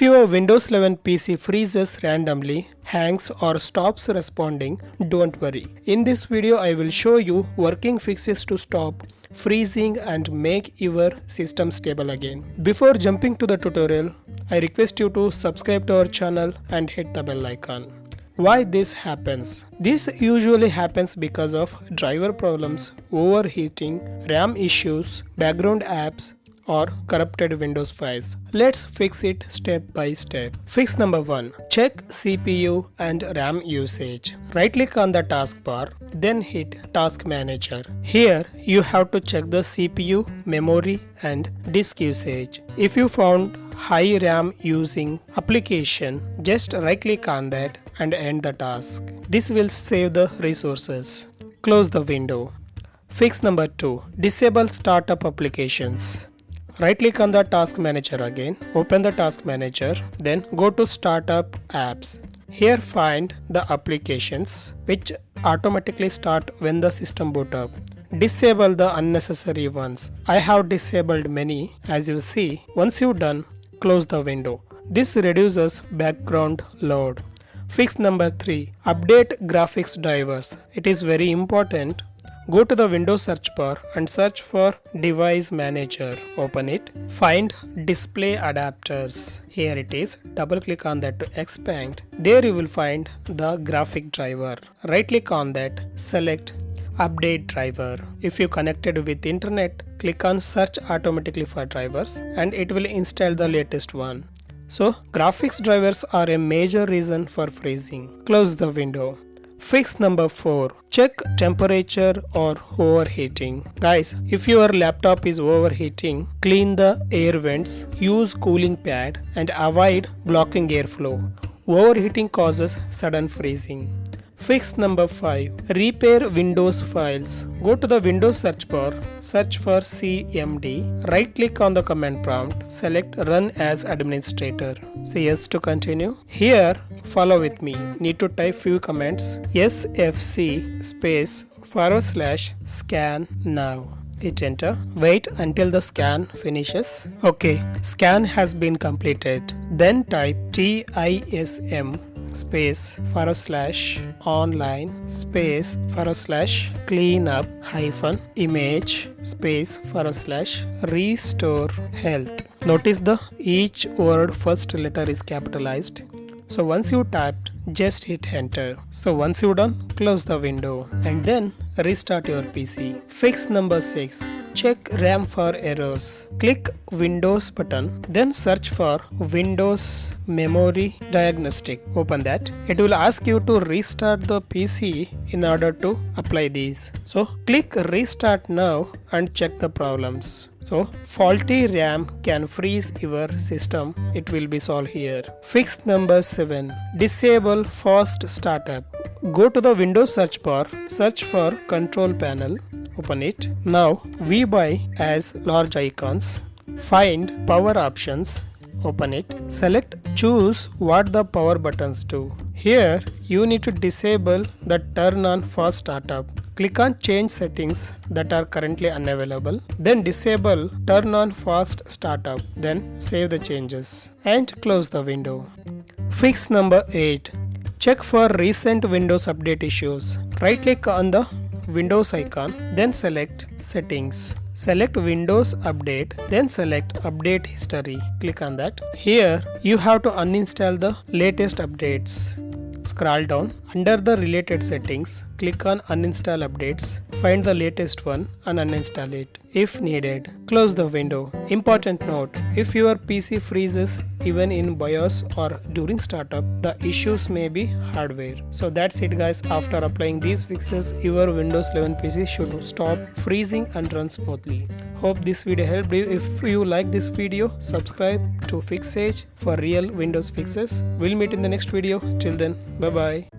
your Windows 11 PC freezes randomly, hangs or stops responding, don't worry. In this video I will show you working fixes to stop freezing and make your system stable again. Before jumping to the tutorial, I request you to subscribe to our channel and hit the bell icon. Why this happens? This usually happens because of driver problems, overheating, RAM issues, background apps, or corrupted Windows files. Let's fix it step by step. Fix number 1. Check CPU and RAM usage. Right click on the taskbar, then hit Task Manager. Here you have to check the CPU, memory and disk usage. If you found high RAM using application, just right click on that and end the task. This will save the resources. Close the window. Fix number 2. Disable startup applications. Right click on the task manager again, open the task manager, then go to startup apps. Here find the applications which automatically start when the system boot up. Disable the unnecessary ones. I have disabled many, as you see. Once you're done, close the window. This reduces background load. Fix number 3. Update graphics drivers. It is very important. Go to the Windows search bar and search for Device Manager. Open it. Find Display Adapters. Here it is. Double click on that to expand. There you will find the graphic driver. Right click on that. Select Update Driver. If you connected with internet, click on Search automatically for drivers and it will install the latest one. So graphics drivers are a major reason for freezing. Close the window. Fix number 4. Check temperature or overheating. Guys, if your laptop is overheating, clean the air vents, use cooling pad and avoid blocking airflow. Overheating causes sudden freezing. Fix number 5. Repair Windows files. Go to the Windows search bar, search for CMD, right click on the command prompt, select Run as Administrator. Say yes to continue. Here, follow with me. Need to type few commands. SFC space / scan now. Hit enter. Wait until the scan finishes. Okay, scan has been completed. Then type DISM space / online space / cleanup image space / restore health. Notice the each word first letter is capitalized. So once you tapped, just hit enter. So once you're done, close the window and then restart your PC. Fix number 6. Check RAM for errors. Click Windows button, then search for Windows Memory Diagnostic. Open that. It will ask you to restart the PC in order to apply these. So click Restart now and check the problems. So faulty RAM can freeze your system. It will be solved here. Fix number 7. Disable fast startup. Go to the Windows search bar, search for Control Panel, open it. Now view by as large icons. Find Power Options, open it. Select Choose what the power buttons do. Here you need to disable the Turn on Fast Startup. Click on Change Settings that are currently unavailable. Then disable Turn on Fast Startup. Then save the changes and close the window. Fix number 8. Check for recent Windows update issues. Right click on the Windows icon, then select Settings. Select Windows Update, then select Update History. Click on that. Here you have to uninstall the latest updates. Scroll down. Under the related settings, click on Uninstall Updates. Find the latest one and uninstall it. If needed, close the window. Important note, if your PC freezes even in BIOS or during startup, the issues may be hardware. So that's it guys. After applying these fixes, your Windows 11 PC should stop freezing and run smoothly. Hope this video helped you. If you like this video, subscribe to FIXsage for real Windows fixes. We'll meet in the next video. Till then, bye bye.